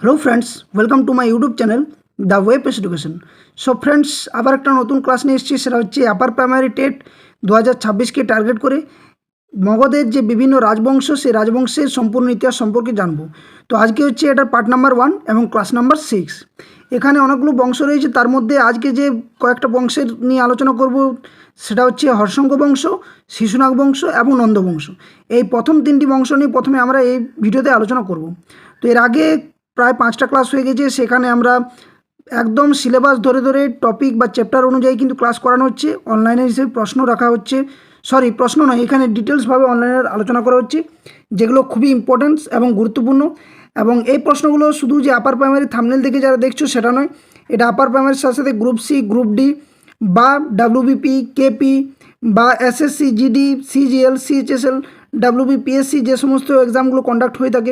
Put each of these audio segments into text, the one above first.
Hello friends, welcome to my YouTube channel the way pace education. So friends, আবার একটা নতুন class নিয়ে এসেছি। সেটা হচ্ছে আপার প্রাইমারি টেট 2026কে টার্গেট করে মগধের যে বিভিন্ন রাজবংশ, সেই রাজবংশের সম্পূর্ণ ইতিহাস সম্পর্কে জানবো। তো আজকে হচ্ছে এটার পার্ট নাম্বার 1 এবং ক্লাস নাম্বার 6। এখানে অনেকগুলো বংশ রয়েছে, তার মধ্যে আজকে যে কয়েকটা বংশের নিয়ে আলোচনা করব সেটা হচ্ছে হর্ষঙ্ক বংশ, শিশুনাগ বংশ এবং নন্দ বংশ। এই প্রথম তিনটি বংশ নিয়ে প্রথমে আমরা এই ভিডিওতে আলোচনা করব। তো এর আগে প্রায় 5টা ক্লাস হয়ে গেছে, সেখানে আমরা একদম সিলেবাস ধরে ধরে টপিক বা চ্যাপ্টার অনুযায়ী কিন্তু ক্লাস করানো হচ্ছে। অনলাইনে হিসেবে প্রশ্ন রাখা হচ্ছে, প্রশ্ন নয়, এখানে ডিটেলসভাবে অনলাইনের আলোচনা করা হচ্ছে, যেগুলো খুবই ইম্পর্টেন্ট এবং গুরুত্বপূর্ণ। এবং এই প্রশ্নগুলো শুধু যে আপার প্রাইমারি থাম্বনেল দেখে যারা দেখছো সেটা নয়, এটা আপার প্রাইমারির সাথে সাথে গ্রুপ সি, গ্রুপ ডি বা ডাব্লিউবিপি, কেপি বা SSC, GD, CGL, CHSL, WBPSC যে সমস্ত এক্সামগুলো কন্ডাক্ট হয়ে থাকে,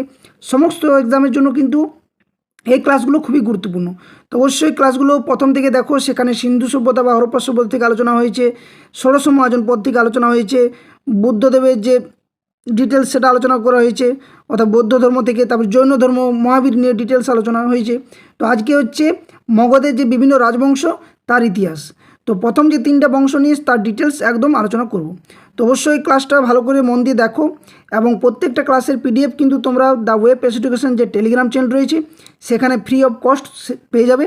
সমস্ত এক্সামের জন্য কিন্তু এই ক্লাসগুলো খুবই গুরুত্বপূর্ণ। তো অবশ্যই ক্লাসগুলো প্রথম থেকে দেখো। সেখানে সিন্ধু সভ্যতা বা হরপ্পা সভ্যতা থেকে আলোচনা হয়েছে, ষোড়শ মহাজন পদ থেকে আলোচনা হয়েছে, বুদ্ধদেবের যে ডিটেলস সেটা আলোচনা করা হয়েছে, অর্থাৎ বৌদ্ধ ধর্ম থেকে, তারপর জৈন ধর্ম, মহাবীর নিয়ে ডিটেলস আলোচনা হয়েছে। তো আজকে হচ্ছে মগধের যে বিভিন্ন রাজবংশ তার ইতিহাস। তো প্রথম যে 3টা বংশ নিয়ে তার ডিটেলস একদম আলোচনা করব। তো অবশ্যই ক্লাসটা ভালো করে মন দিয়ে দেখো, এবং প্রত্যেকটা ক্লাসের পিডিএফ কিন্তু তোমরা দ্য ওয়ে পেস এডুকেশন যে টেলিগ্রাম চ্যানেল রয়েছে সেখানে ফ্রি অফ কস্ট পেয়ে যাবে।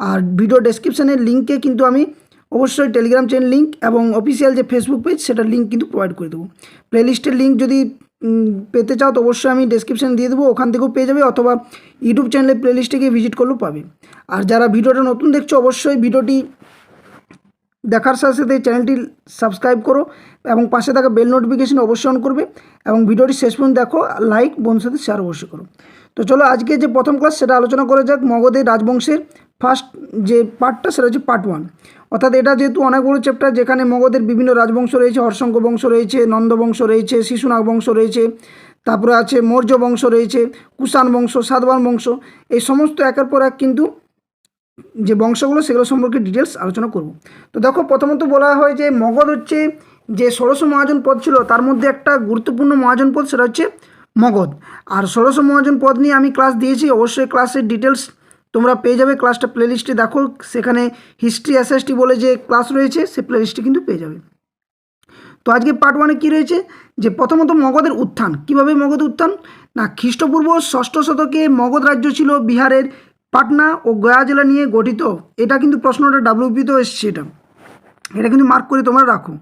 আর ভিডিও ডেসক্রিপশানের লিঙ্কে কিন্তু আমি অবশ্যই টেলিগ্রাম চ্যানেল লিঙ্ক এবং অফিসিয়াল যে ফেসবুক পেজ সেটার লিঙ্ক কিন্তু প্রোভাইড করে দেবো। প্লেলিস্টের লিঙ্ক যদি পেতে চাও তো অবশ্যই আমি ডেসক্রিপশানে দিয়ে দেবো, ওখান থেকেও পেয়ে যাবে, অথবা ইউটিউব চ্যানেলের প্লেলিস্টে গিয়ে ভিজিট করলেও পাবে। আর যারা ভিডিওটা নতুন দেখছো অবশ্যই ভিডিওটি দেখার সাথে সাথে চ্যানেলটি সাবস্ক্রাইব করো এবং পাশে থাকা বেল নোটিফিকেশন অবশ্যই অন করবে, এবং ভিডিওটি শেষ পর্যন্ত দেখো, লাইক বন্ধুর সাথে শেয়ার অবশ্যই করো। তো চলো আজকে যে প্রথম ক্লাস সেটা আলোচনা করা যাক। মগধের রাজবংশের ফার্স্ট যে পার্টটা সেটা হচ্ছে পার্ট 1, অর্থাৎ এটা যেহেতু অনেক বড় চ্যাপ্টার, যেখানে মগধের বিভিন্ন রাজবংশ রয়েছে, হর্ষঙ্ক বংশ রয়েছে, নন্দ বংশ রয়েছে, শিশুনাগ বংশ রয়েছে, তারপরে আছে মৌর্য বংশ রয়েছে, কুষাণ বংশ, সাতবাহন বংশ, এই সমস্ত একের পর এক কিন্তু যে বংশগুলো সেগুলো সম্পর্কে ডিটেলস আলোচনা করব। তো দেখো, প্রথমত বলা হয় যে মগধ হচ্ছে যে ষোড়শ মহাজন পদ ছিল তার মধ্যে একটা গুরুত্বপূর্ণ মহাজন পদ, সেটা হচ্ছে মগধ। আর ষোড়শ মহাজন পদ নিয়ে আমি ক্লাস দিয়েছি, অবশ্যই ক্লাসের ডিটেলস তোমরা পেয়ে যাবে। ক্লাসটা প্লেলিস্টে দেখো, সেখানে হিস্ট্রি এসএসটি বলে যে ক্লাস রয়েছে সে প্লেলিস্টে কিন্তু পেয়ে যাবে। তো আজকে পার্ট 1-এ কী রয়েছে, যে প্রথমত মগধের উত্থান। কিভাবে মগধের উত্থান? না, খ্রিস্টপূর্ব 6ষ্ঠ শতকে মগধ রাজ্য ছিল বিহারের পাটনা ও গয়া জেলা নিয়ে গঠিত। এটা কিন্তু প্রশ্নটা ডাব্লিউপিতেও এসছে, এটা কিন্তু মার্ক করে তোমরা রাখো।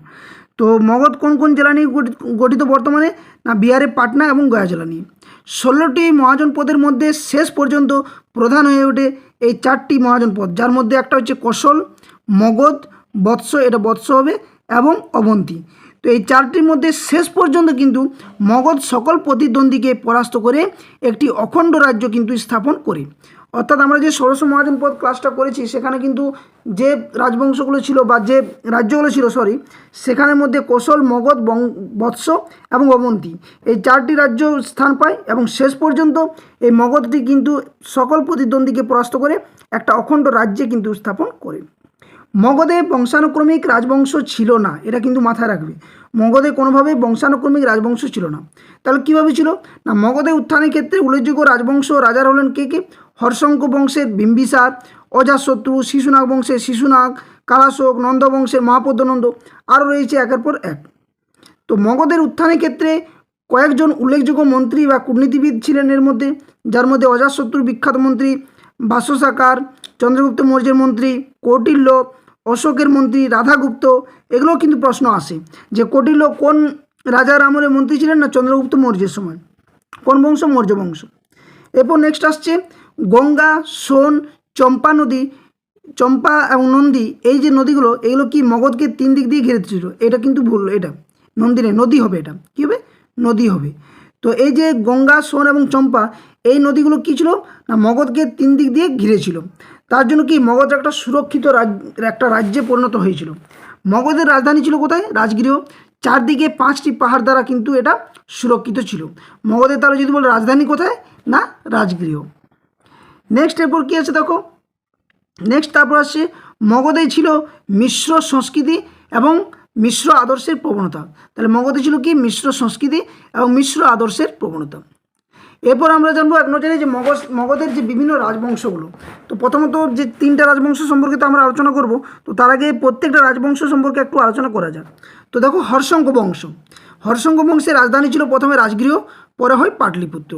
তো মগধ কোন কোন জেলা নিয়ে গঠিত বর্তমানে? না, বিহারের পাটনা এবং গয়া জেলা নিয়ে। 16টি মহাজন পদের মধ্যে শেষ পর্যন্ত প্রধান হয়ে ওঠে এই 4টি মহাজন পদ, যার মধ্যে একটা হচ্ছে কৌশল, মগধ, বৎস, এটা বৎস হবে, এবং অবন্তী। তো এই 4টির মধ্যে শেষ পর্যন্ত কিন্তু মগধ সকল প্রতিদ্বন্দ্বীকে পরাস্ত করে একটি অখণ্ড রাজ্য কিন্তু স্থাপন করে। অর্থাৎ আমরা যে ষোড়শ মহাজন পদ ক্লাসটা করেছি সেখানে কিন্তু যে রাজবংশগুলো ছিল বা যে রাজ্যগুলো ছিল সেখানের মধ্যে কৌশল, মগধ, বৎস এবং অবন্তী, এই 4টি রাজ্য স্থান পায়, এবং শেষ পর্যন্ত এই মগধটি কিন্তু সকল প্রতিদ্বন্দ্বীকে পরাস্ত করে একটা অখণ্ড রাজ্যে কিন্তু স্থাপন করে। মগধে বংশানুক্রমিক রাজবংশ ছিল না, এটা কিন্তু মাথায় রাখবে। মগধে কোনোভাবেই বংশানুক্রমিক রাজবংশ ছিল না। তাহলে কীভাবে ছিল? না, মগধে উত্থানের ক্ষেত্রে উল্লেখযোগ্য রাজবংশ রাজারা হলেন কে কে? হর্ষঙ্ক বংশের বিম্বিসার, অজাতশত্রু, শিশুনাগ বংশের শিশুনাগ, কালাশোক, নন্দ বংশের মহাপদ্মনন্দ, আরও রয়েছে একের পর এক। তো মগধের উত্থানের ক্ষেত্রে কয়েকজন উল্লেখযোগ্য মন্ত্রী বা কূটনীতিবিদ ছিলেন এর মধ্যে, যার মধ্যে অজাতশত্রুর বিখ্যাত মন্ত্রী বাসসাকার, চন্দ্রগুপ্ত মৌর্যের মন্ত্রী কৌটিল্য, অশোকের মন্ত্রী রাধাগুপ্ত, এগুলোও কিন্তু প্রশ্ন আসে যে কৌটিল্য কোন রাজার আমলে মন্ত্রী ছিলেন? না, চন্দ্রগুপ্ত মৌর্যের সময়। কোন বংশ? মৌর্য বংশ। এরপর নেক্সট আসছে গঙ্গা, সোন, চম্পা নদী, চম্পা এবং নন্দী, এই যে নদীগুলো, এগুলো কি মগধকে 3 দিক দিয়ে ঘিরেছিল? এটা কিন্তু ভুল, এটা নন্দী নেই, নদী হবে, এটা কী হবে? নদী হবে। তো এই যে গঙ্গা, সোন এবং চম্পা, এই নদীগুলো কী ছিল? না, মগধকে 3 দিক দিয়ে ঘিরেছিল। তার জন্য কি মগধ একটা সুরক্ষিত একটা রাজ্যে পরিণত হয়েছিল। মগধের রাজধানী ছিল কোথায়? রাজগৃহ। চারদিকে 5টি পাহাড় দ্বারা কিন্তু এটা সুরক্ষিত ছিল। মগধের তাহলে যদি বলে রাজধানী কোথায়? না, রাজগৃহ। নেক্সট এরপর কী আছে দেখো, নেক্সট তারপর আসছে মগধে ছিল মিশ্র সংস্কৃতি এবং মিশ্র আদর্শের প্রবণতা। তাহলে মগধে ছিল কি? মিশ্র সংস্কৃতি এবং মিশ্র আদর্শের প্রবণতা। এরপর আমরা জানবো এক নজরে যে মগধের যে বিভিন্ন রাজবংশগুলো। তো প্রথমত যে 3টা রাজবংশ সম্পর্কে তো আমরা আলোচনা করব। তো তার আগে প্রত্যেকটা রাজবংশ সম্পর্কে একটু আলোচনা করা যাক। তো দেখো, হর্ষঙ্ক বংশ। হর্ষঙ্ক বংশের রাজধানী ছিল প্রথমে রাজগৃহ, পরে হয় পাটলিপুত্র।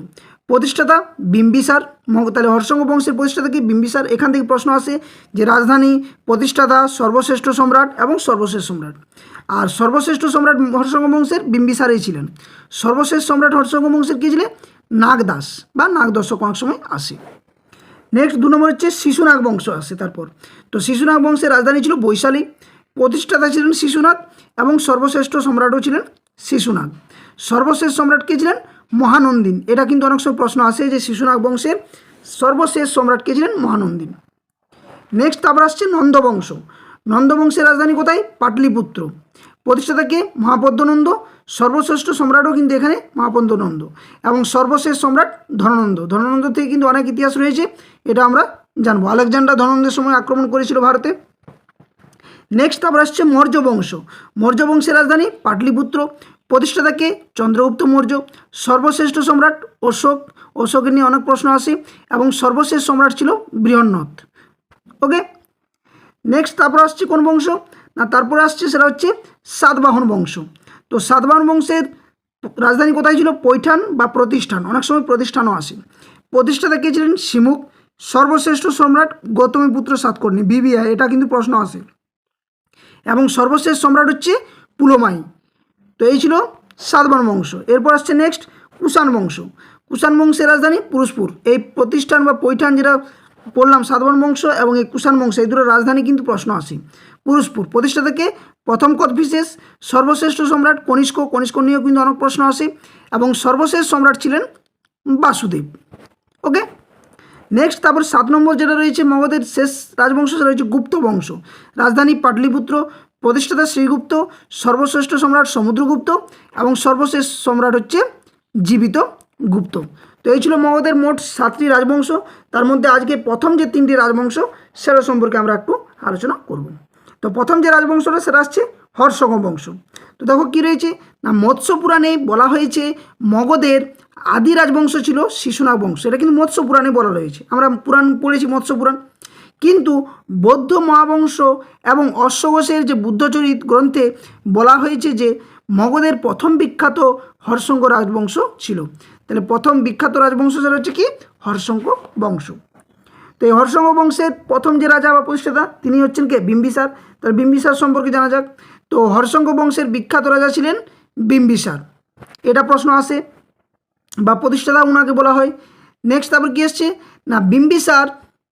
প্রতিষ্ঠাতা বিম্বিসার। তাহলে হর্ষঙ্ক বংশের প্রতিষ্ঠাতা কি? বিম্বিসার। এখান থেকে প্রশ্ন আসে যে রাজধানী, প্রতিষ্ঠাতা, সর্বশ্রেষ্ঠ সম্রাট এবং সর্বশেষ সম্রাট। আর সর্বশ্রেষ্ঠ সম্রাট হর্ষঙ্ক বংশের বিম্বিসারই ছিলেন। সর্বশেষ সম্রাট হর্ষঙ্ক বংশের কী ছিলেন? নাগদাস বা নাগদর্শক অনেক সময় আসে। নেক্সট 2 নম্বর হচ্ছে শিশুনাগ বংশ আসে তারপর। তো শিশুনাগ বংশের রাজধানী ছিল বৈশালী, প্রতিষ্ঠাতা ছিলেন শিশুনাগ এবং সর্বশ্রেষ্ঠ সম্রাটও ছিলেন শিশুনাগ। সর্বশেষ সম্রাট কে ছিলেন? মহানন্দিন। এটা কিন্তু অনেক সময় প্রশ্ন আসে যে শিশুনাগ বংশের সর্বশেষ সম্রাট কে ছিলেন? মহানন্দিন। নেক্সট তারপর আসছে নন্দবংশ। নন্দবংশের রাজধানী কোথায়? পাটলিপুত্র। প্রতিষ্ঠাতা কে? মহাপদ্মনন্দ। সর্বশ্রেষ্ঠ সম্রাটও কিন্তু এখানে মহাপদ্মনন্দ এবং সর্বশেষ সম্রাট ধননন্দ। ধননন্দ থেকে কিন্তু অনেক ইতিহাস রয়েছে, এটা আমরা জানবো। আলেকজান্ডার ধননন্দের সময় আক্রমণ করেছিল ভারতে। নেক্সট তারপর আসছে মৌর্য বংশ। মৌর্য বংশের রাজধানী পাটলিপুত্র। প্রতিষ্ঠাতা কে? চন্দ্রগুপ্ত মৌর্য। সর্বশ্রেষ্ঠ সম্রাট অশোক। অশোকের নিয়ে অনেক প্রশ্ন আসে এবং সর্বশেষ সম্রাট ছিল বৃহন্নদ। ওকে, নেক্সট তারপর আসছে কোন বংশ? না, তারপরে আসছে সেটা হচ্ছে সাতবাহন বংশ। তো সাতবাহন বংশের রাজধানী কোথায় ছিল? পৈঠান বা প্রতিষ্ঠান, অনেক সময় প্রতিষ্ঠানও আসে। প্রতিষ্ঠাতা কে ছিলেন? শিমুখ। সর্বশ্রেষ্ঠ সম্রাট গৌতমীপুত্র সাতকর্ণী, বিবিআই, এটা কিন্তু প্রশ্ন আসে। এবং সর্বশেষ সম্রাট হচ্ছে পুলমাই। তো এই ছিল সাতবাহন বংশ। এরপর আসছে নেক্সট কুষাণ বংশ। কুষাণ বংশের রাজধানী পুরুষপুর। এই প্রতিষ্ঠান বা পৈঠান যেটা বললাম সাতবাহন বংশ এবং এই কুষাণ বংশ, এই দুটো রাজধানী কিন্তু প্রশ্ন আসে। পুরুষপুর। প্রতিষ্ঠাতা কে? প্রথম কোচটিজেস। সর্বশ্রেষ্ঠ সম্রাট কনিষ্ক। কনিষ্ক নিয়েও কিন্তু অনেক প্রশ্ন আসে এবং সর্বশেষ সম্রাট ছিলেন বাসুদেব। ওকে, নেক্সট তারপর 7 নম্বর যেটা রয়েছে মগধের শেষ রাজবংশ, সেটা রয়েছে গুপ্ত বংশ। রাজধানী পাটলিপুত্র। প্রতিষ্ঠাতা শ্রীগুপ্ত। সর্বশ্রেষ্ঠ সম্রাট সমুদ্রগুপ্ত এবং সর্বশেষ সম্রাট হচ্ছে জীবিত গুপ্ত। তো এই ছিল মগধের মোট 7টি রাজবংশ। তার মধ্যে আজকে প্রথম যে 3টি রাজবংশ সেটা সম্পর্কে আমরা একটু আলোচনা করব। তো প্রথম যে রাজবংশটা সেটা আসছে হর্ষঙ্ক বংশ। তো দেখো কী রয়েছে না, মৎস্য পুরাণে বলা হয়েছে মগধের আদি রাজবংশ ছিল শিশুনাগ বংশ। এটা কিন্তু মৎস্য পুরাণে বলা রয়েছে, আমরা পুরাণ পড়েছি মৎস্য পুরাণ। কিন্তু বৌদ্ধ মহাবংশ এবং অশ্বঘোষের যে বুদ্ধচরিত গ্রন্থে বলা হয়েছে যে মগধের প্রথম বিখ্যাত হর্ষঙ্ক রাজবংশ ছিল। তাহলে প্রথম বিখ্যাত রাজবংশ সেটা হচ্ছে কি? হর্ষঙ্ক বংশ। তো এই হর্ষঙ্ক বংশের প্রথম যে রাজা বা প্রতিষ্ঠাতা তিনি হচ্ছেন কে? বিম্বিসার। তাহলে বিম্বিসার সম্পর্কে জানা যাক। তো হর্ষঙ্ক বংশের বিখ্যাত রাজা ছিলেন বিম্বিসার, এটা প্রশ্ন আসে, বা প্রতিষ্ঠাতা ওনাকে বলা হয়। নেক্সট তারপর কী আসছে না, বিম্বিসার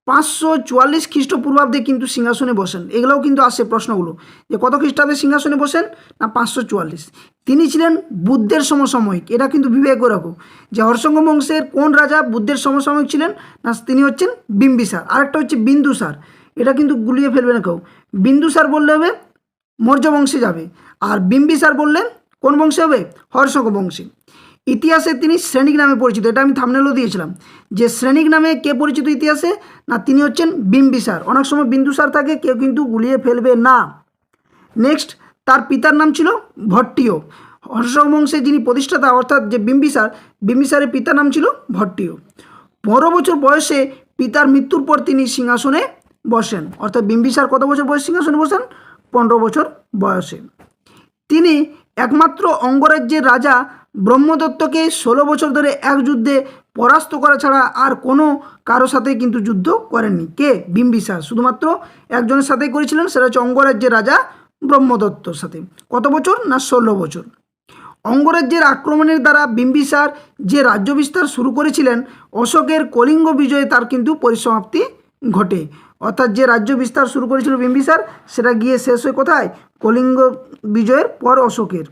544 খ্রিস্টপূর্বাব্দে কিন্তু সিংহাসনে বসেন। এগুলোও কিন্তু আসে প্রশ্নগুলো যে কত খ্রিস্টাব্দে সিংহাসনে বসেন? না 544। তিনি ছিলেন বুদ্ধের সমসাময়িক। এটা কিন্তু বিবেক করে রাখো যে হর্ষঙ্ক বংশের কোন রাজা বুদ্ধের সমসাময়িক ছিলেন? না তিনি হচ্ছেন বিম্বিসার। আরেকটা হচ্ছে বিন্দুসার, এটা কিন্তু গুলিয়ে ফেলবে না কেউ। বিন্দুসার বললে হবে মৌর্য বংশে যাবে, আর বিম্বিসার বললে কোন বংশে হবে? হর্ষঙ্ক বংশে। ইতিহাসে তিনি শ্রেণিক নামে পরিচিত, এটা আমি থাম্বনেলও দিয়েছিলাম যে শ্রেণিক নামে কে পরিচিত ইতিহাসে? না তিনি হচ্ছেন বিম্বিসার। অনেক সময় বিন্দুসার থাকে, কেউ কিন্তু গুলিয়ে ফেলবে না। নেক্সট তার পিতার নাম ছিল ভট্টীয়। হর্ষঙ্ক বংশের যিনি প্রতিষ্ঠাতা অর্থাৎ যে বিম্বিসার, বিম্বিসারের পিতার নাম ছিল ভট্টীয়। 15 বছর বয়সে পিতার মৃত্যুর পর তিনি সিংহাসনে বসেন। অর্থাৎ বিম্বিসার কত বছর বয়সে সিংহাসনে বসেন? 15 বছর বয়সে। তিনি একমাত্র অঙ্গরাজ্যের রাজা ব্রহ্মদত্তকে 16 বছর ধরে এক যুদ্ধে পরাস্ত করা ছাড়া আর কোনো কারো সাথে কিন্তু যুদ্ধ করেননি। কে? বিম্বিসার। শুধুমাত্র একজনের সাথেই করেছিলেন, সেটা হচ্ছে অঙ্গরাজ্যের রাজা ব্রহ্মদত্তর সাথে। কত বছর? না 16 বছর। অঙ্গরাজ্যের আক্রমণের দ্বারা বিম্বিসার যে রাজ্য বিস্তার শুরু করেছিলেন, অশোকের কলিঙ্গ বিজয়ে তার কিন্তু পরিসমাপ্তি ঘটে। অর্থাৎ যে রাজ্য বিস্তার শুরু করেছিল বিম্বিসার, সেটা গিয়ে শেষ হয় কোথায়? কলিঙ্গ বিজয়ের পর অশোকের।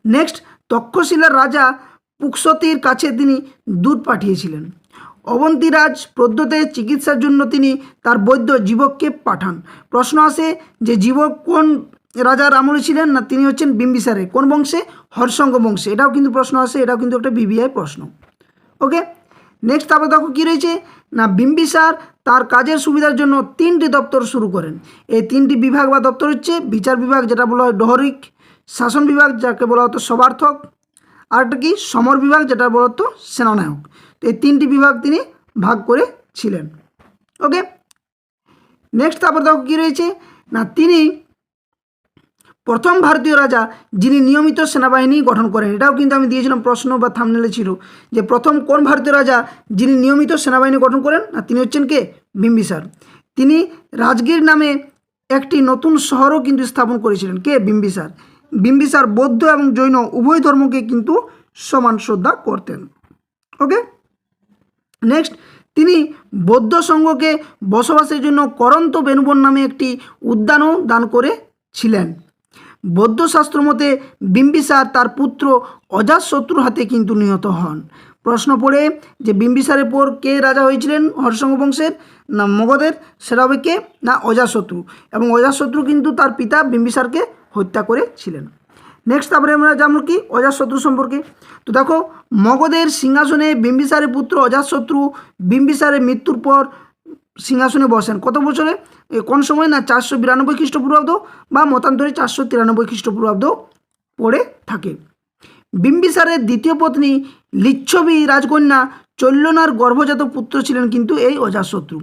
নেক্সট তক্ষশিলার রাজা পুষ্যতির কাছে তিনি দূত পাঠিয়েছিলেন। অবন্তীরাজ প্রদ্যোতের চিকিৎসার জন্য তিনি তার বৈদ্য জীবককে পাঠান। প্রশ্ন আসে যে জীবক কোন রাজার আমলে ছিলেন? না তিনি হচ্ছেন বিম্বিসারের। কোন বংশে? হর্ষঙ্ক বংশে। এটাও কিন্তু প্রশ্ন আসে, এটাও কিন্তু একটা বিবিআই প্রশ্ন। ওকে, নেক্সট তারপর দেখো কী রয়েছে না, বিম্বিসার তার কাজের সুবিধার জন্য 3টি দপ্তর শুরু করেন। এই 3টি বিভাগ বা দপ্তর হচ্ছে বিচার বিভাগ, যেটা বলা হয় ডহরিক, শাসন বিভাগ, যাকে বলা হতো সবার্থক, আরেকটা কি সমর বিভাগ, যেটা বলতো সেনানায়ক। তো এই 3টি বিভাগ তিনি ভাগ করেছিলেন। ওকে, নেক্সট তারপর দেখো কী রয়েছে না, তিনি প্রথম ভারতীয় রাজা যিনি নিয়মিত সেনাবাহিনী গঠন করেন। এটাও কিন্তু আমি দিয়েছিলাম প্রশ্ন বা থাম্বনেলে ছিল যে প্রথম কোন ভারতীয় রাজা যিনি নিয়মিত সেনাবাহিনী গঠন করেন, না তিনি হচ্ছেন কে, বিম্বিসার। তিনি রাজগীর নামে একটি নতুন শহরও কিন্তু স্থাপন করেছিলেন, কে, বিম্বিসার। বিম্বিসার বৌদ্ধ এবং জৈন উভয় ধর্মকে কিন্তু সমান শ্রদ্ধা করতেন। ওকে, নেক্সট, তিনি বৌদ্ধ সংঘকে বসবাসের জন্য করন্ত বেনুবন নামে একটি উদ্যানও দান করেছিলেন। বৌদ্ধ শাস্ত্র মতে বিম্বিসার তার পুত্র অজাতশত্রুর হাতে কিন্তু নিহত হন। প্রশ্ন পড়ে যে বিম্বিসারের পর কে রাজা হয়েছিলেন হর্ষঙ্গ বংশের, না মগধের, সেটা হবে কে, না অজাতশত্রু। এবং অজাতশত্রু কিন্তু তার পিতা বিম্বিসারকে হত্যা করেছিলেন। নেক্সট তারপরে আমরা জানবো কি অজাতশত্রু সম্পর্কে। তো দেখো, মগধের সিংহাসনে বিম্বিসারের পুত্র অজাতশত্রু বিম্বিসারের মৃত্যুর পর সিংহাসনে বসেন। কত বছরে, কোন সময়, না 492 খ্রিস্টপূর্বাব্দ বা মতান্তরে 493 খ্রিস্টপূর্বাব্দ পড়ে থাকে। বিম্বিসারের দ্বিতীয় পত্নী লিচ্ছবি রাজকন্যা চৈল্যনার গর্ভজাত পুত্র ছিলেন কিন্তু এই অজাতশত্রু।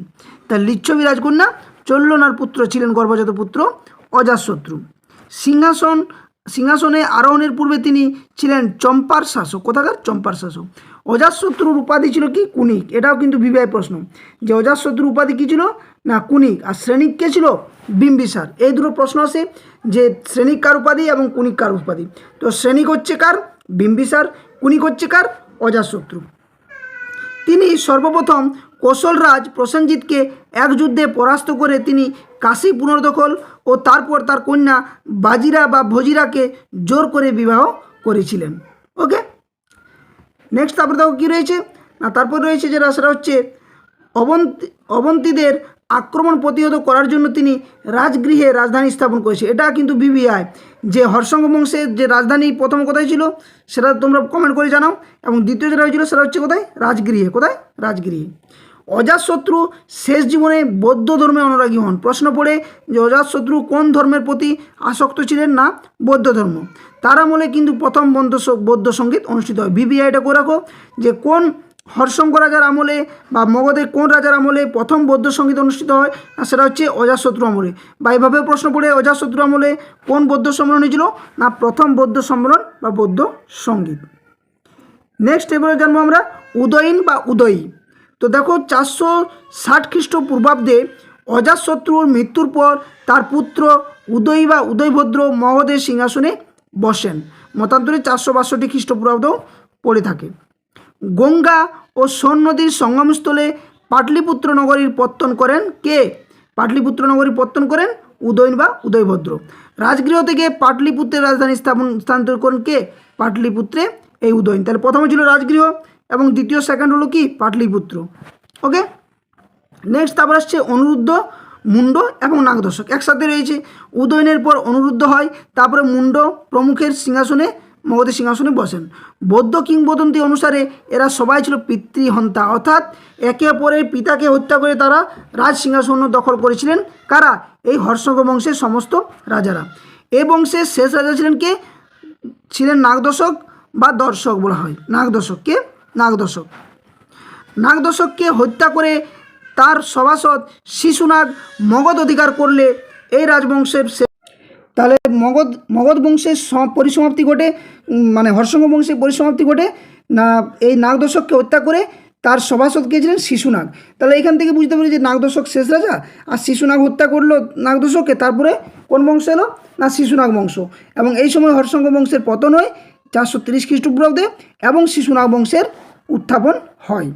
তাই লিচ্ছবি রাজকন্যা চৈল্যনার পুত্র ছিলেন, গর্ভজাত পুত্র অজাতশত্রু। সিংহাসনে আরোহণের পূর্বে তিনি ছিলেন চম্পার শাসক। কোথাকার, চম্পার শাসক। অজাতশত্রুর উপাধি ছিল কি, কুনিক। এটাও কিন্তু বিবিআই প্রশ্ন যে অজাতশত্রুর উপাধি কী ছিল, না কুনিক। আর শ্রেণিক কে ছিল, বিম্বিসার। এই দুটো প্রশ্ন আছে যে শ্রেণিক কার উপাধি এবং কুনিক কার উপাধি। তো শ্রেণিক হচ্ছে কার, বিম্বিসার। কুনিক হচ্ছে কার, অজাতশত্রু। তিনি সর্বপ্রথম কৌশলরাজ প্রসেনজিৎকে এক যুদ্ধে পরাস্ত করে তিনি কাশী পুনর্দখল ও তারপর তার কন্যা বাজিরা বা ভজিরাকে জোর করে বিবাহ করেছিলেন। ওকে, নেক্সট তারপর দেখো কী রয়েছে না, তারপর রয়েছে যেটা সেটা হচ্ছে অবন্তীদের আক্রমণ প্রতিহত করার জন্য তিনি রাজগৃহে রাজধানী স্থাপন করেছে। এটা কিন্তু বিবিআই যে হর্ষঙ্গ বংশের যে রাজধানী প্রথম কোথায় ছিল সেটা তোমরা কমেন্ট করে জানাও। এবং দ্বিতীয় যেটা হয়েছিল সেটা হচ্ছে কোথায়, রাজগৃহে। কোথায়, রাজগৃহে। অজাতশত্রু শেষ জীবনে বৌদ্ধ ধর্মে অনুরাগী হন। প্রশ্ন পড়ে যে অজাতশত্রু কোন ধর্মের প্রতি আসক্ত ছিলেন, না বৌদ্ধ ধর্ম। তার আমলে কিন্তু প্রথম বৌদ্ধ সঙ্গীত অনুষ্ঠিত হয়। বিবিআইটা করে রাখো যে কোন হর্ষঙ্গ রাজার আমলে বা মগধের কোন রাজার আমলে প্রথম বৌদ্ধ সঙ্গীত অনুষ্ঠিত হয়, আর সেটা হচ্ছে অজাতশত্রু আমলে। বা এইভাবেও প্রশ্ন পড়ে অজাতশত্রু আমলে কোন বৌদ্ধ সম্মেলন হয়েছিল, না প্রথম বৌদ্ধ সম্মেলন বা বৌদ্ধ সঙ্গীত। নেক্সট এবারে জানবো আমরা উদয়ন বা উদয়ী। তো দেখো 460 খ্রিস্টপূর্বাব্দে অজাতশত্রুর মৃত্যুর পর তার পুত্র উদয়ী বা উদয়ভদ্র মগধের সিংহাসনে বসেন। মতান্তরে 462 খ্রিস্টপূর্বাব্দ পড়ে থাকে। গঙ্গা ও সোন নদীর সঙ্গমস্থলে পাটলিপুত্র নগরীর পত্তন করেন কে, পাটলিপুত্র নগরীর পত্তন করেন উদয়ন বা উদয়ভদ্র। রাজগৃহ থেকে পাটলিপুত্রের রাজধানী স্থানান্তর করেন কে, পাটলিপুত্রে এই উদয়ন। তাহলে প্রথমে ছিল রাজগৃহ এবং দ্বিতীয় সেকেন্ড হলো কি, পাটলিপুত্র। ওকে, নেক্সট তারপর আসছে অনিরুদ্ধ, মুন্ড এবং নাগদর্শক একসাথে রয়েছে। উদয়নের পর অনিরুদ্ধ হয়, তারপরে মুন্ড প্রমুখের সিংহাসনে মগধের সিংহাসনে বসেন। বৌদ্ধ কিংবদন্তি অনুসারে এরা সবাই ছিল পিতৃহন্তা, অর্থাৎ একে অপরের পিতাকে হত্যা করে তারা রাজ সিংহাসন দখল করেছিলেন। কারা, এই হর্ষঙ্গ বংশের সমস্ত রাজারা। এই বংশের শেষ রাজা ছিলেন কে, ছিলেন নাগদর্শক বা দর্শক বলা হয়। নাগদর্শককে, নাগদর্শককে হত্যা করে তার সভাসদ শিশুনাগ মগধ অধিকার করলে এই রাজবংশের, তাহলে মগধ বংশের পরিসমাপ্তি ঘটে, মানে হর্ষঙ্গ বংশের পরিসমাপ্তি ঘটে না এই নাগদর্শককে হত্যা করে তার সভাসদ কে ছিলেন শিশুনাগ। তাহলে এখান থেকে বুঝতে পারি যে নাগদর্শক শেষ রাজা, আর শিশুনাগ হত্যা করলো নাগদর্শককে, তারপরে কোন বংশ এলো, না শিশুনাগ বংশ। এবং এই সময় হর্ষঙ্গ বংশের পতন হয় 430 খ্রিস্টপূর্বাব্দে এবং শিশুনাগ বংশের উত্থাপন হয়।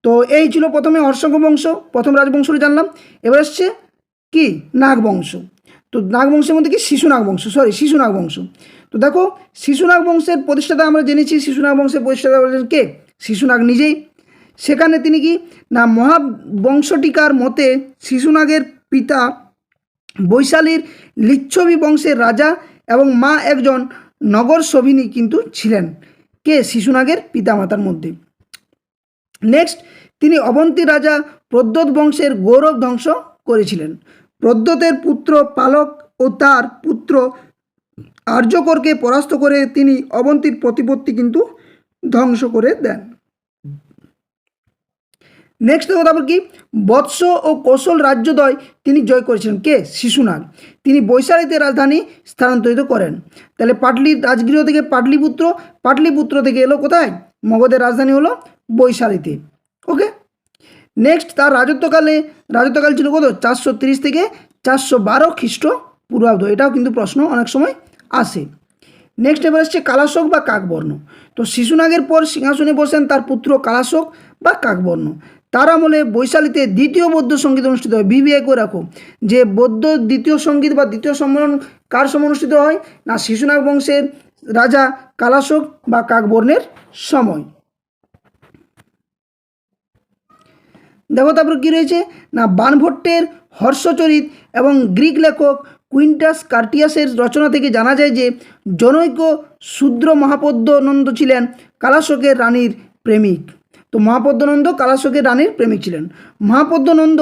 তো এই ছিল প্রথমে হর্ষঙ্গ বংশ, প্রথম রাজবংশটি জানলাম। এবার আসছে কি, নাগবংশ। তো নাগবংশের মধ্যে কি, শিশুনাগ বংশ। তো দেখো শিশুনাগ বংশের প্রতিষ্ঠাতা আমরা জেনেছি, শিশুনাগ বংশের প্রতিষ্ঠাতা বলেছেন কে, শিশুনাগ নিজেই। সেখানে তিনি কি, না মহাবংশটিকার মতে শিশুনাগের পিতা বৈশালীর লিচ্ছবি বংশের রাজা এবং মা একজন নগর সভিনী কিন্তু ছিলেন, কে, শিশুনাগের পিতামাতার মধ্যে। নেক্সট, তিনি অবন্তী রাজা প্রদ্যোৎ বংশের গৌরব ধ্বংস করেছিলেন। প্রদ্যোতের পুত্র পালক ও তার পুত্র আর্যকরকে পরাস্ত করে তিনি অবন্তীর প্রতিপত্তি কিন্তু ধ্বংস করে দেন। নেক্সট দেখো তারপর কি, বৎস ও কৌশল রাজ্যদ্বয় তিনি জয় করেছিলেন। কে? শিশুনাগ। তিনি বৈশালীতে রাজধানী স্থানান্তরিত করেন। তাহলে রাজগৃহ থেকে পাটলিপুত্র, পাটলিপুত্র থেকে এলো কোথায়? মগধের রাজধানী হলো বৈশালীতে। ওকে, নেক্সট তার রাজত্বকাল ছিল কত? 430 থেকে 412 খ্রিস্টপূর্বাব্দ। এটাও কিন্তু প্রশ্ন অনেক সময় আসে। নেক্সট এবার আসছে কালাশোক বা কাকবর্ণ। তো শিশুনাগের পর সিংহাসনে বসেন তার পুত্র কালাশোক বা কাকবর্ণ। তার আমলে বৈশালীতে দ্বিতীয় বৌদ্ধ সঙ্গীত অনুষ্ঠিত হয়। বিবিআই করে রাখো যে বৌদ্ধ দ্বিতীয় সঙ্গীত বা দ্বিতীয় সম্মেলন কার সময় অনুষ্ঠিত হয়? না শিশুনাগ বংশের রাজা কালাশোক বা কাকবর্ণের সময়। দেখো তারপর কী রয়েছে না, বাণভট্টের হর্ষচরিত এবং গ্রিক লেখক কুইন্টাস কার্টিয়াসের রচনা থেকে জানা যায় যে জনৈক শূদ্র মহাপদ্মনন্দ ছিলেন কালাশোকের রানীর প্রেমিক। তো মহাপদ্মনন্দ কালাশোকের রানীর প্রেমিক ছিলেন। মহাপদ্মনন্দ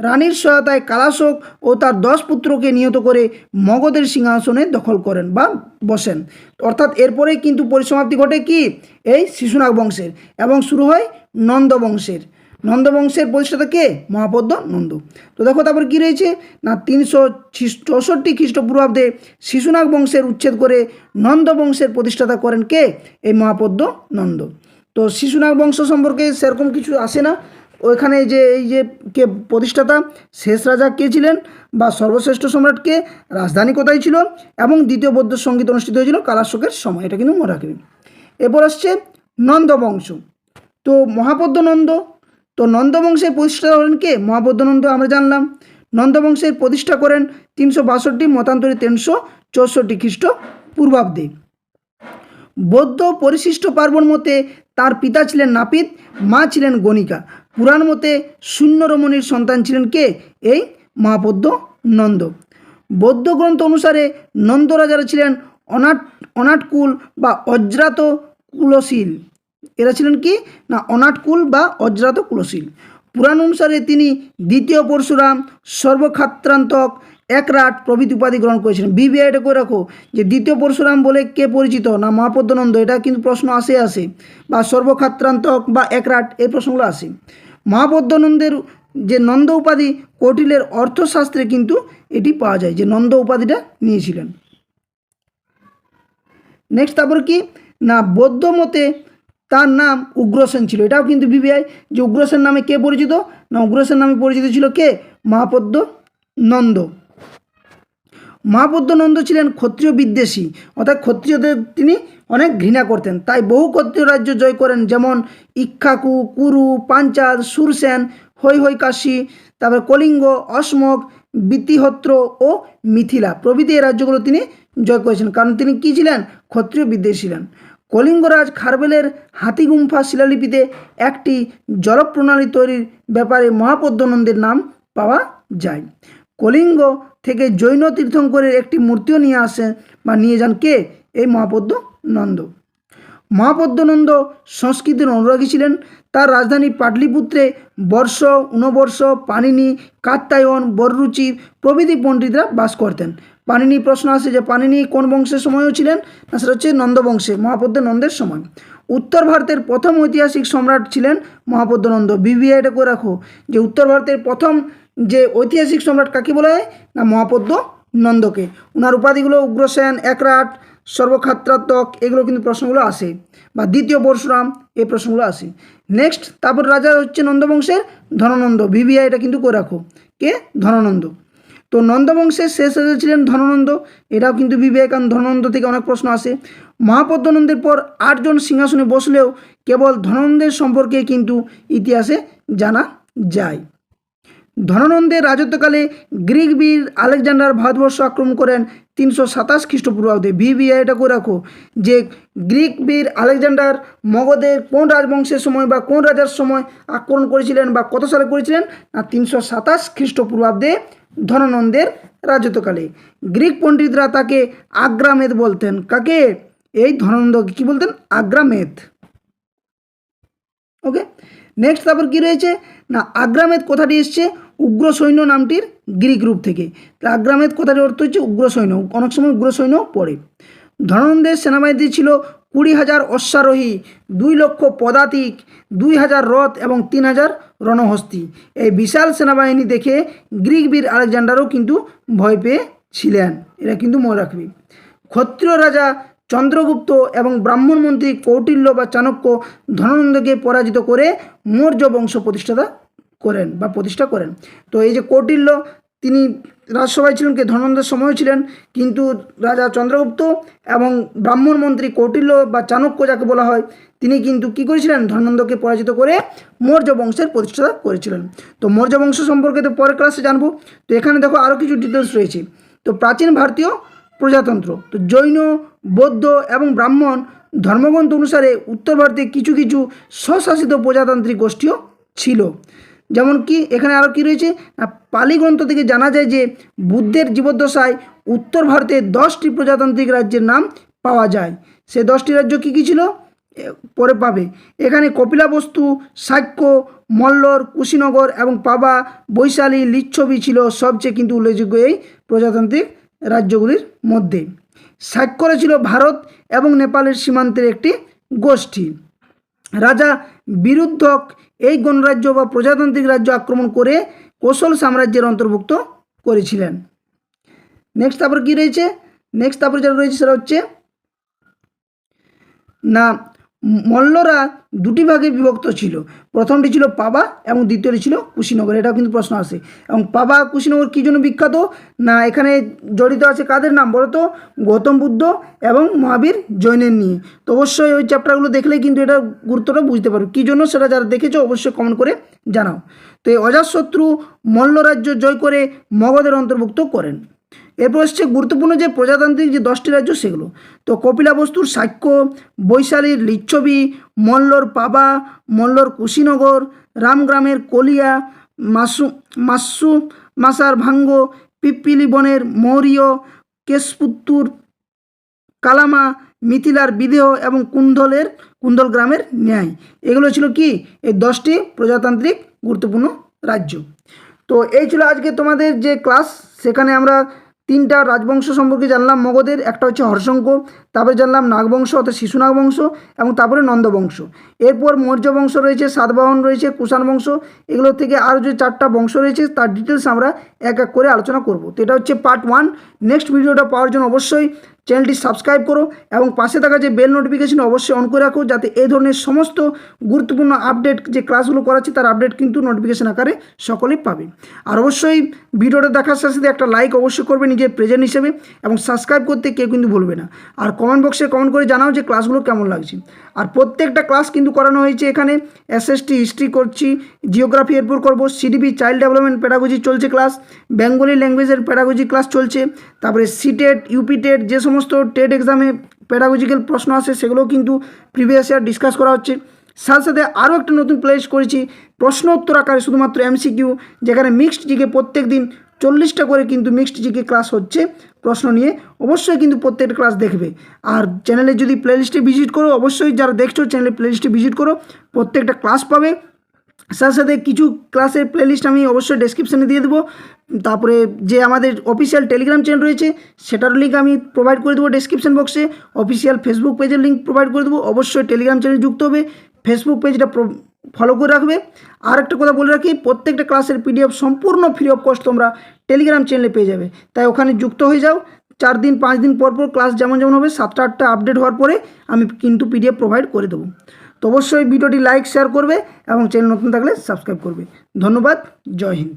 রানীর সহায়তায় কালাশোক ও তার 10 পুত্রকে নিহত করে মগধের সিংহাসনে দখল করেন বা বসেন। অর্থাৎ এরপরেই কিন্তু পরিসমাপ্তি ঘটে কি এই শিশুনাগ বংশের, এবং শুরু হয় নন্দবংশের। নন্দবংশের প্রতিষ্ঠাতা কে? মহাপদ্ম নন্দ। তো দেখো তারপর কী রয়েছে না, 364 খ্রিস্টপূর্বাব্দে শিশুনাগ বংশের উচ্ছেদ করে নন্দবংশের প্রতিষ্ঠাতা করেন কে? এই মহাপদ্ম নন্দ। তো শিশুনাগ বংশ সম্পর্কে সেরকম কিছু আসে না। ওইখানে যে এই যে কে প্রতিষ্ঠাতা, শেষ রাজা কে ছিলেন বা সর্বশ্রেষ্ঠ সম্রাট কে, রাজধানী কোথায় ছিল, এবং দ্বিতীয় বৌদ্ধ সঙ্গীত অনুষ্ঠিত হয়েছিল কালাশোকের সময়। এটা কিন্তু মনে রাখবেন। এরপর আসছে নন্দবংশ। তো মহাপদ্ম নন্দ, তো নন্দবংশের প্রতিষ্ঠাতা হলেন কে? মহাপদ্ম নন্দ আমরা জানলাম। নন্দবংশের প্রতিষ্ঠা করেন 362 মতান্তরে 364 খ্রিস্টপূর্বাব্দে। বৌদ্ধ পরিশিষ্ট পার্বণ মতে তার পিতা ছিলেন নাপিত, মা ছিলেন গণিকা। পুরাণ মতে শূন্য রমণীর সন্তান ছিলেন কে? এই মহাপদ্ম নন্দ। বৌদ্ধ গ্রন্থ অনুসারে নন্দ রাজারা ছিলেন অনাটকুল বা অজ্রাত কুলশীল। এরা ছিলেন কি না অনাটকুল বা অজ্রাত কুলশীল। পুরাণ অনুসারে তিনি দ্বিতীয় পরশুরাম, সর্বক্ষাত্রান্তক, একরাট প্রভৃতি উপাধি গ্রহণ করেছিলেন। বিবিআইটা করে রাখো যে দ্বিতীয় পরশুরাম বলে কে পরিচিত? না মহাপদ্ম নন্দ। এটা কিন্তু প্রশ্ন আসে বা সর্বক্ষাত্রান্তক বা একরাট এই প্রশ্নগুলো আসে। মহাপদ্ম নন্দের যে নন্দ উপাধি কৌটিল্যের অর্থশাস্ত্রে কিন্তু এটি পাওয়া যায় যে নন্দ উপাধিটা নিয়েছিলেন। নেক্সট তারপর কি না, বৌদ্ধ মতে তার নাম উগ্রসেন ছিল। এটাও কিন্তু বিবিআই যে উগ্রসেন নামে কে পরিচিত? না উগ্রসেন নামে পরিচিত ছিল কে? মহাপদ্ম নন্দ। মহাপদ্ম নন্দ ছিলেন ক্ষত্রিয় বিদ্বেষী, অর্থাৎ ক্ষত্রিয়দের তিনি অনেক ঘৃণা করতেন। তাই বহু ক্ষত্রিয় রাজ্য জয় করেন, যেমন ইক্ষ্বাকু, কুরু, পাঞ্চাল, সুরসেন, হৈহয়কাশী, তারপরে কলিঙ্গ, অসমক, বিতিহত্র ও মিথিলা প্রভৃতি এই রাজ্যগুলো তিনি জয় করেছেন। কারণ তিনি কী ছিলেন? ক্ষত্রিয় বিদ্বেষী ছিলেন। কলিঙ্গরাজ খারবেলের হাতিগুম্ফা শিলালিপিতে একটি জলপ্রণালী তৈরির ব্যাপারে মহাপদ্ম নন্দের নাম পাওয়া যায়। কলিঙ্গ থেকে জৈন তীর্থঙ্করের একটি মূর্তিও নিয়ে আসেন বা নিয়ে যান কে? এই মহাপদ্ম নন্দ। মহাপদ্ম নন্দ সংস্কৃতির অনুরাগী ছিলেন। তার রাজধানী পাটলিপুত্রে বর্ষ, ঊনবর্ষ, পাণিনি, কাত্যায়ন, বররুচি প্রভৃতি পণ্ডিতরা বাস করতেন। পাণিনি প্রশ্ন আসে যে পাণিনি কোন বংশের সময়ও ছিলেন? না সেটা হচ্ছে নন্দবংশে, মহাপদ্ম নন্দের সময়। উত্তর ভারতের প্রথম ঐতিহাসিক সম্রাট ছিলেন মহাপদ্ম নন্দ। বিবিআইটা করে রাখো যে উত্তর ভারতের প্রথম যে ঐতিহাসিক সম্রাট কাকে বলা হয়? না মহাপদ্ম নন্দকে। ওনার উপাধিগুলো উগ্রসেন, একরাট, সর্বক্ষাত্রাত্মক এগুলো কিন্তু প্রশ্নগুলো আসে, বা দ্বিতীয় পরশুরাম এই প্রশ্নগুলো আসে। নেক্সট তারপর রাজা হচ্ছে নন্দবংশের ধননন্দ। বিবিআইটা কিন্তু করে রাখো কে? ধননন্দ। তো নন্দবংশের শেষ রাজা ছিলেন ধননন্দ। এটাও কিন্তু বিবিআই, কারণ ধননন্দ থেকে অনেক প্রশ্ন আসে। মহাপদ্ম নন্দের পর 8 জন সিংহাসনে বসলেও কেবল ধননন্দের সম্পর্কে কিন্তু ইতিহাসে জানা যায়। ধননন্দের রাজত্বকালে গ্রিক বীর আলেকজান্ডার ভারতবর্ষ আক্রমণ করেন 327 খ্রিস্টপূর্বাব্দে। বিবিআইটা করে রাখো যে গ্রিক বীর আলেকজান্ডার মগধের কোন রাজবংশের সময় বা কোন রাজার সময় আক্রমণ করেছিলেন বা কত সালে করেছিলেন? না 327 খ্রিস্টপূর্বাব্দে ধননন্দের রাজত্বকালে। গ্রিক পণ্ডিতরা তাকে আগ্রামেদ বলতেন। কাকে? এই ধননন্দকে কী বলতেন? আগ্রামেদ। ওকে, নেক্সট তারপর কী রয়েছে না, আগ্রামেদ কথাটি এসছে উগ্র সৈন্য নামটির গ্রিক রূপ থেকে। আগ্রামেদ কথাটির অর্থ হচ্ছে উগ্র সৈন্য, অনেক সময় উগ্র সৈন্য পড়ে। ধননন্দের সেনাবাহিনীতে ছিল 20,000 অশ্বারোহী, 2 লক্ষ পদাতিক, 2,000 রথ এবং 3,000 রণহস্তি। এই বিশাল সেনাবাহিনী দেখে গ্রিক বীর আলেকজান্ডারও কিন্তু ভয় পেয়েছিলেন। এটা কিন্তু মনে রাখবি। ক্ষত্রিয় রাজা চন্দ্রগুপ্ত এবং ব্রাহ্মণ মন্ত্রী কৌটিল্য বা চাণক্য ধননন্দকে পরাজিত করে মৌর্য বংশ প্রতিষ্ঠা করেন। তো এই যে কৌটিল্য, তিনি রাজসভায় ছিলেন, কে ধননন্দের সময়ও ছিলেন, কিন্তু রাজা চন্দ্রগুপ্ত এবং ব্রাহ্মণ মন্ত্রী কৌটিল্য বা চাণক্য যাকে বলা হয়, তিনি কিন্তু কী করেছিলেন, ধননন্দকে পরাজিত করে মৌর্য বংশের প্রতিষ্ঠা করেছিলেন। তো মৌর্য বংশ সম্পর্কে তো পরের ক্লাসে জানবো। তো এখানে দেখো আরও কিছু ডিটেলস রয়েছে। তো প্রাচীন ভারতীয় প্রজাতন্ত্র, তো জৈন, বৌদ্ধ এবং ব্রাহ্মণ ধর্মগ্রন্থ অনুসারে উত্তর ভারতে কিছু কিছু স্বশাসিত প্রজাতান্ত্রিক গোষ্ঠীও ছিল। যেমন কি এখানে আরও কী রয়েছে, পালি গ্রন্থ থেকে জানা যায় যে বুদ্ধের জীবদ্দশায় উত্তর ভারতে 10টি প্রজাতান্ত্রিক রাজ্যের নাম পাওয়া যায়। সে 10টি রাজ্য কী কী ছিল পরে পাবে। এখানে কপিলাবস্তু, শাক্য, মল্লর, কুশীনগর এবং পাবা, বৈশালী, লিচ্ছবি ছিল সবচেয়ে কিন্তু উল্লেখযোগ্য এই প্রজাতান্ত্রিক রাজ্যগুলির মধ্যে। শাক্যরা ছিল ভারত এবং নেপালের সীমান্তের একটি গোষ্ঠী। রাজা বিরুদ্ধক এই গণরাজ্য বা প্রজাতান্ত্রিক রাজ্য আক্রমণ করে কোশল সাম্রাজ্যের অন্তর্ভুক্ত করেছিলেন। নেক্সট তারপর কী রয়েছে, তারপর যেটা রয়েছে সেটা হচ্ছে না, মল্লরা দুটি ভাগে বিভক্ত ছিল। প্রথমটি ছিল পাবা এবং দ্বিতীয়টি ছিল কুশীনগর। এটাও কিন্তু প্রশ্ন আসে। এবং পাবা কুশীনগর কী জন্য বিখ্যাত, না এখানে জড়িত আছে কাদের নাম বলো তো, গৌতম বুদ্ধ এবং মহাবীর জৈনের নিয়ে। তো অবশ্যই ওই চ্যাপ্টারগুলো দেখলেই কিন্তু এটা গুরুত্বটা বুঝতে পারো। কী জন্য সেটা যারা দেখেছো অবশ্যই কমেন্ট করে জানাও। তো এই অজাতশত্রু মল্ল রাজ্য জয় করে মগধের অন্তর্ভুক্ত করেন। এরপর হচ্ছে গুরুত্বপূর্ণ যে প্রজাতান্ত্রিক যে 10টি রাজ্য সেগুলো। তো কপিলাবস্তুর শাক্য, বৈশালীর লিচ্ছবি, মল্লর পাবা, মল্লর কুশীনগর, রামগ্রামের কলিয়া, মাসার ভাঙ্গ, পিপ্পিলি বনের মৌর্য, কেশপুত্তুর কালামা, মিথিলার বিদেহ এবং কুন্দল গ্রামের ন্যায়। এগুলো ছিল কি এই 10টি প্রজাতান্ত্রিক গুরুত্বপূর্ণ রাজ্য। তো এই ছিল আজকে তোমাদের যে ক্লাস। সেখানে আমরা 3টা রাজবংশ সম্পর্কে জানলাম মগধের। একটা হচ্ছে হর্ষঙ্ক, তারপরে জানলাম নাগবংশ অর্থাৎ শিশুনাগ বংশ, এবং তারপরে নন্দবংশ। এরপর মৌর্য বংশ রয়েছে, সাতবাহন রয়েছে, কুষাণ বংশ। এগুলো থেকে আরও যে 4টা বংশ রয়েছে তার ডিটেলস আমরা এক এক করে আলোচনা করব। তো এটা হচ্ছে পার্ট 1। নেক্সট ভিডিওটা পাওয়ার জন্য অবশ্যই চ্যানেলটি সাবস্ক্রাইব করো এবং পাশে থাকা যে বেল নোটিফিকেশন অবশ্যই অন করে রাখো, যাতে এই ধরনের সমস্ত গুরুত্বপূর্ণ আপডেট যে ক্লাসগুলো করাচ্ছি তার আপডেট কিন্তু নোটিফিকেশন আকারে সকলেই পাবে। আর অবশ্যই ভিডিওটা দেখার সাথে সাথে একটা লাইক অবশ্যই করবে নিজের প্রেজেন্ট হিসেবে, এবং সাবস্ক্রাইব করতে কেউ কিন্তু ভুলবে না। আর কমেন্ট বক্সে কমেন্ট করে জানাও যে ক্লাসগুলো কেমন লাগছে। আর প্রত্যেকটা ক্লাস কিন্তু করানো হয়েছে এখানে। এসএসটি হিস্ট্রি করছি, জিওগ্রাফি এরপর করবো, সিডিপি চাইল্ড ডেভেলপমেন্ট প্যাডাগজি চলছে ক্লাস, বেঙ্গলি ল্যাঙ্গুয়েজের প্যাডাগজি ক্লাস চলছে, তারপরে সিটেট, ইউপিটেট যে সমস্ত টেট এক্সামে প্যাডাগজিক্যাল প্রশ্ন আসে সেগুলোও কিন্তু প্রিভিয়াস ইয়ার ডিসকাস করা হচ্ছে। সাথে সাথে আরও একটা নতুন প্লেলিস্ট করেছি প্রশ্ন উত্তর আকারে শুধুমাত্র এমসিকিউ, যেখানে মিক্সড জিকে প্রত্যেক দিন 40টা করে কিন্তু মিক্সড জিকে ক্লাস হচ্ছে প্রশ্ন নিয়ে। অবশ্যই কিন্তু প্রত্যেকটা ক্লাস দেখবে। আর চ্যানেলে যদি প্লেলিস্টে ভিজিট করো, অবশ্যই যারা দেখছো চ্যানেলে প্লেলিস্টে ভিজিট করো, প্রত্যেকটা ক্লাস পাবে। সাথে সাথে কিছু ক্লাসের প্লেলিস্ট আমি অবশ্যই ডেসক্রিপশানে দিয়ে দেবো। তারপরে যে আমাদের অফিসিয়াল টেলিগ্রাম চ্যানেল রয়েছে সেটার লিঙ্ক আমি প্রোভাইড করে দেবো ডেসক্রিপশন বক্সে। অফিসিয়াল ফেসবুক পেজের লিঙ্ক প্রোভাইড করে দেবো। অবশ্যই টেলিগ্রাম চ্যানেল যুক্ত হবে, ফেসবুক পেজটা ফলো করে রাখবে। আর একটা কথা বলে রাখি, প্রত্যেকটা ক্লাসের পিডিএফ সম্পূর্ণ ফ্রি অফ কস্ট তোমরা টেলিগ্রাম চ্যানেলে পেয়ে যাবে। তাই ওখানে যুক্ত হয়ে যাও। 4 দিন 5 দিন পর ক্লাস যেমন হবে 7টা 8টা আপডেট হওয়ার পরে আমি কিন্তু পিডিএফ প্রোভাইড করে দেবো। তো অবশ্যই ভিডিওটি লাইক শেয়ার করবে এবং চ্যানেল নতুন থাকলে সাবস্ক্রাইব করবে। ধন্যবাদ। জয় হিন্দ।